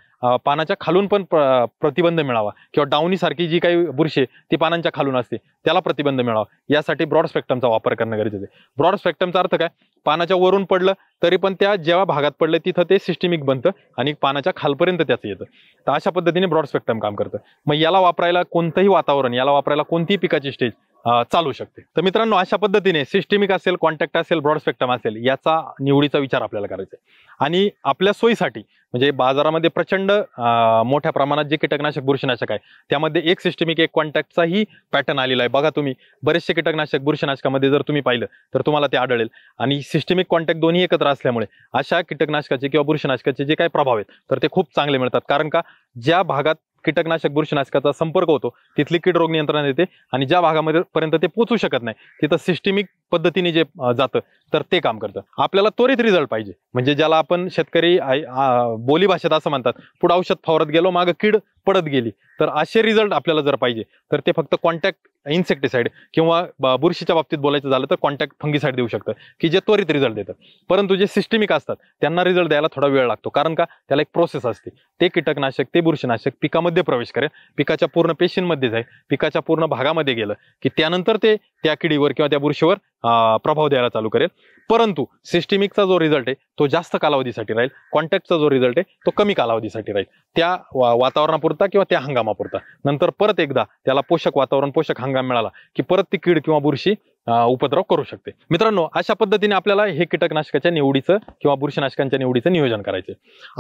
Speaker 1: पानाच्या खालून पण प्रतिबंध मिळावा किंवा डाउनी सारखी जी काही बुरशी आहे ती पानांच्या खालून असते त्याला प्रतिबंध मिळावा, यासाठी ब्रॉड स्पेक्ट्रमचा वापर करणं गरजेचं आहे. ब्रॉड स्पेक्ट्रमचा अर्थ काय, पानाच्या वरून पडलं तरी पण त्या जेव्हा भागात पडलं तिथं ते सिस्टमिक बनतं आणि पानाच्या खालपर्यंत त्याचं येतं. तर अशा पद्धतीने ब्रॉड स्पेक्ट्रम काम करतं. मग याला वापरायला कोणतंही वातावरण, याला वापरायला कोणतीही पिकाची स्टेज चालू शकते. तर मित्रांनो, अशा पद्धतीने सिस्टमिक असेल, कॉन्टॅक्ट असेल, ब्रॉड स्पेक्ट्रम असेल, याचा निवडीचा विचार आपल्याला करायचा आहे. आणि आपल्या सोयीसाठी म्हणजे बाजारामध्ये प्रचंड मोठ्या प्रमाणात जे कीटकनाशक बुरशीनाशक आहे त्यामध्ये एक सिस्टमिक एक कॉन्टॅक्टचाही पॅटर्न आलेला आहे. बघा तुम्ही बरेचसे कीटकनाशक बुरशीनाशकामध्ये जर तुम्ही पाहिलं तर तुम्हाला ते आढळेल. आणि सिस्टमिक कॉन्टॅक्ट दोन्ही एकत्र असल्यामुळे अशा कीटकनाशकाचे किंवा बुरशीनाशकाचे जे काही प्रभाव आहेत तर ते खूप चांगले मिळतात. कारण का, ज्या भागात कीटकनाशक बुरशीनाशकाचा संपर्क होतो तिथली कीड रोग नियंत्रणात येते आणि ज्या भागामध्ये पर्यंत ते पोहोचू शकत नाही तिथं सिस्टमिक पद्धतीने जे जातं तर ते काम करतं. आपल्याला त्वरित रिझल्ट पाहिजे, म्हणजे ज्याला आपण शेतकरी बोली भाषेत असं म्हणतात, पुढे औषध फवारत गेलो मागं कीड पडत गेली. तर असे रिझल्ट आपल्याला जर पाहिजे तर ते फक्त कॉन्टॅक्ट इन्सेक्टिसाइड किंवा बुरशीच्या बाबतीत बोलायचं झालं तर कॉन्टॅक्ट फंगिसाइड देऊ शकतं की जे त्वरित रिझल्ट देतात. परंतु जे सिस्टमिक असतात त्यांना रिझल्ट द्यायला थोडा वेळ लागतो, कारण का, त्याला एक प्रोसेस असते. ते कीटकनाशक, ते बुरशीनाशक पिकामध्ये प्रवेश करेल, पिकाच्या पूर्ण पेशींमध्ये जाईल, पिकाच्या पूर्ण भागामध्ये गेलं की त्यानंतर ते त्या किडीवर किंवा त्या बुरशीवर प्रभाव द्यायला चालू करेल. परंतु सिस्टमिकचा जो रिझल्ट आहे तो जास्त कालावधीसाठी राहील, कॉन्टॅक्टचा जो रिझल्ट आहे तो कमी कालावधीसाठी राहील, त्या वातावरणापुरता किंवा त्या हंगामापुरता. नंतर परत एकदा त्याला पोषक वातावरण, पोषक हंगाम मिळाला की परत ती कीड किंवा बुरशी उपद्रव करू शकते. मित्रांनो, अशा पद्धतीने आपल्याला हे कीटकनाशकाच्या निवडीचं किंवा बुरशीनाशकांच्या निवडीचं नियोजन करायचं.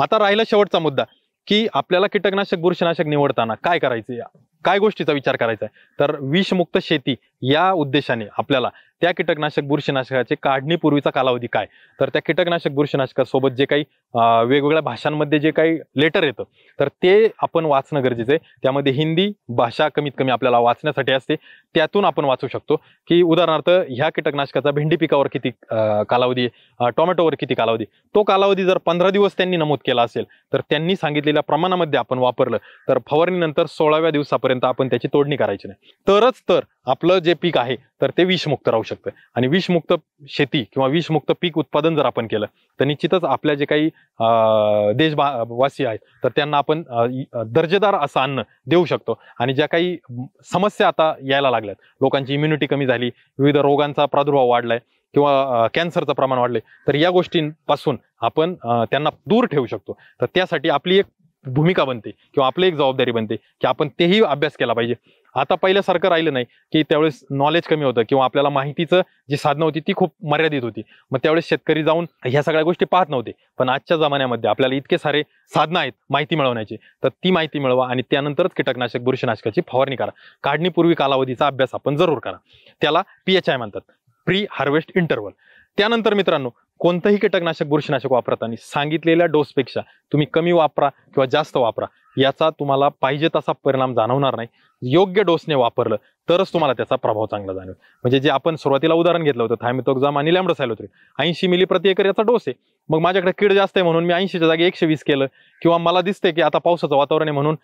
Speaker 1: आता राहिला शेवटचा मुद्दा की आपल्याला कीटकनाशक बुरशीनाशक निवडताना काय करायचे. काय गोष्टीचा विचार करायचा आहे, तर विषमुक्त शेती या उद्देशाने आपल्याला त्या कीटकनाशक बुरशीनाशकाचे काढणीपूर्वीचा कालावधी काय, तर त्या कीटकनाशक बुरशीनाशकासोबत जे काही वेगवेगळ्या भाषांमध्ये जे काही लेटर येतं तर ते आपण वाचणं गरजेचं आहे. त्यामध्ये हिंदी भाषा कमीत कमी आपल्याला वाचण्यासाठी असते, त्यातून आपण वाचू शकतो की उदाहरणार्थ ह्या कीटकनाशकाचा भेंडी पिकावर किती कालावधी, टोमॅटोवर किती कालावधी. तो कालावधी जर 15 दिवस त्यांनी नमूद केला असेल तर त्यांनी सांगितलेल्या प्रमाणामध्ये आपण वापरलं तर फवारणीनंतर 16व्या दिवसापर्यंत आपण त्याची तोडणी करायची नाही, तरच तर आपलं जे पीक आहे तर ते विषमुक्त राहू शकतं. आणि विषमुक्त शेती किंवा विषमुक्त पीक उत्पादन जर आपण केलं तर निश्चितच आपल्या जे काही देशवासी आहेत तर त्यांना आपण दर्जेदार असं अन्न देऊ शकतो. आणि ज्या काही समस्या आता यायला लागल्यात, लोकांची इम्युनिटी कमी झाली, विविध रोगांचा प्रादुर्भाव वाढलाय किंवा कॅन्सरचं प्रमाण वाढले, तर या गोष्टींपासून आपण त्यांना दूर ठेवू शकतो. तर त्यासाठी आपली एक भूमिका बनते किंवा आपली एक जबाबदारी बनते की आपण तेही अभ्यास केला पाहिजे. आता पहिल्यासारखं राहिलं नाही की त्यावेळेस नॉलेज कमी होतं किंवा आपल्याला माहितीचं जी साधनं होती ती खूप मर्यादित होती, मग त्यावेळेस शेतकरी जाऊन ह्या सगळ्या गोष्टी पाहत नव्हते. पण आजच्या जमान्यामध्ये आपल्याला इतके सारे साधनं आहेत माहिती मिळवण्याची, तर ती माहिती मिळवा आणि त्यानंतरच कीटकनाशक बुरशीनाशकाची फवारणी करा. काढणीपूर्वी कालावधीचा अभ्यास आपण जरूर करा, त्याला PHI म्हणतात, प्री हार्वेस्ट इंटरव्हल. त्यानंतर मित्रांनो, कोणतंही कीटकनाशक बुरशीनाशक वापरताना सांगितलेल्या डोसपेक्षा तुम्ही कमी वापरा किंवा जास्त वापरा, याचा तुम्हाला पाहिजे तसा परिणाम जाणवणार नाही. योग्य डोसने वापरलं तरच तुम्हाला त्याचा प्रभाव चांगला जाणवेल. म्हणजे जे आपण सुरुवातीला उदाहरण घेतलं होतं थायमेथोक्झाम आणि लॅम्ब्डासायलोथ्रिन, 80 मिली प्रति एकर याचा डोस आहे. मग माझ्याकडे कीड जास्त आहे म्हणून मी 80च्या जागी 120 केलं, किंवा मला दिसतंय की आता पावसाचं वातावरण आहे म्हणून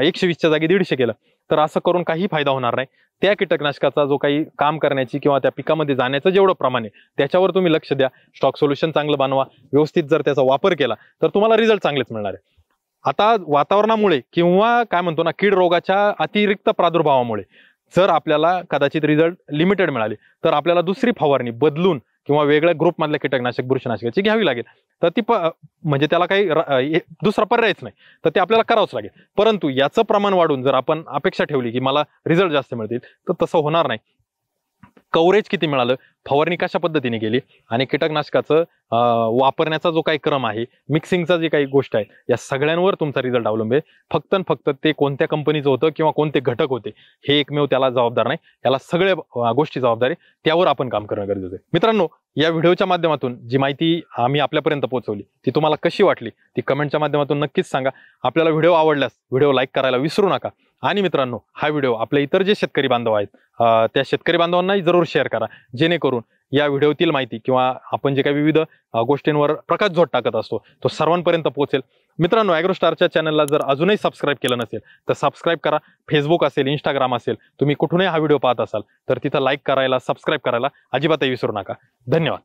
Speaker 1: 120च्या जागी 150 केलं, तर असं करून काही फायदा होणार नाही. त्या कीटकनाशकाचा जो काही काम करण्याची किंवा त्या पिकामध्ये जाण्याचं जेवढं प्रमाण आहे त्याच्यावर तुम्ही लक्ष द्या. स्टॉक सोल्युशन चांगलं बनवा, व्यवस्थित जर त्याचा वापर केला तर तुम्हाला रिझल्ट चांगलेच मिळणार आहे. आता वातावरणामुळे किंवा काय म्हणतो ना कीड रोगाच्या अतिरिक्त प्रादुर्भावामुळे जर आपल्याला कदाचित रिझल्ट लिमिटेड मिळाले तर आपल्याला दुसरी फवारणी बदलून किंवा वेगळ्या ग्रुपमधल्या कीटकनाशक बुरशीनाशकाची घ्यावी लागेल. तर ती म्हणजे त्याला काही दुसरा पर्यायच नाही, तर ते आपल्याला करावंच लागेल. परंतु याचं प्रमाण वाढून जर आपण अपेक्षा ठेवली की मला रिझल्ट जास्त मिळतील तर तसं होणार नाही. कव्हरेज किती मिळालं, फवारणी कशा पद्धतीने केली आणि कीटकनाशकाचं वापरण्याचा जो काही क्रम आहे, मिक्सिंगचा जे काही गोष्ट आहे, या सगळ्यांवर तुमचा रिझल्ट अवलंबून आहे. फक्त फक्त ते कोणत्या कंपनीचं होतं किंवा कोणते घटक होते हे एकमेव त्याला जबाबदार नाही, याला सगळ्या गोष्टी जबाबदार आहे. त्यावर आपण काम करणं गरजेचं आहे. मित्रांनो, या व्हिडिओच्या माध्यमातून जी माहिती आम्ही आपल्यापर्यंत पोहोचवली ती तुम्हाला कशी वाटली ती कमेंटच्या माध्यमातून नक्कीच सांगा. आपल्याला व्हिडिओ आवडल्यास व्हिडिओ लाईक करायला विसरू नका. आणि मित्रांनो, हा व्हिडिओ आपले इतर जे शेतकरी बांधव आहेत त्या शेतकरी बांधवांनाही जरूर शेअर करा, जेणेकरून या व्हिडिओतील माहिती किंवा आपण जे काही विविध गोष्टींवर प्रकाशझोत टाकत असतो तो सर्वांपर्यंत पोहोचेल. मित्रांनो, ॲग्रोस्टारच्या चॅनलला जर अजूनही सबस्क्राईब केलं नसेल तर सबस्क्राईब करा. फेसबुक असेल, इंस्टाग्राम असेल, तुम्ही कुठूनही हा व्हिडिओ पाहत असाल तर तिथं लाईक करायला, सबस्क्राईब करायला अजिबातही विसरू नका. धन्यवाद.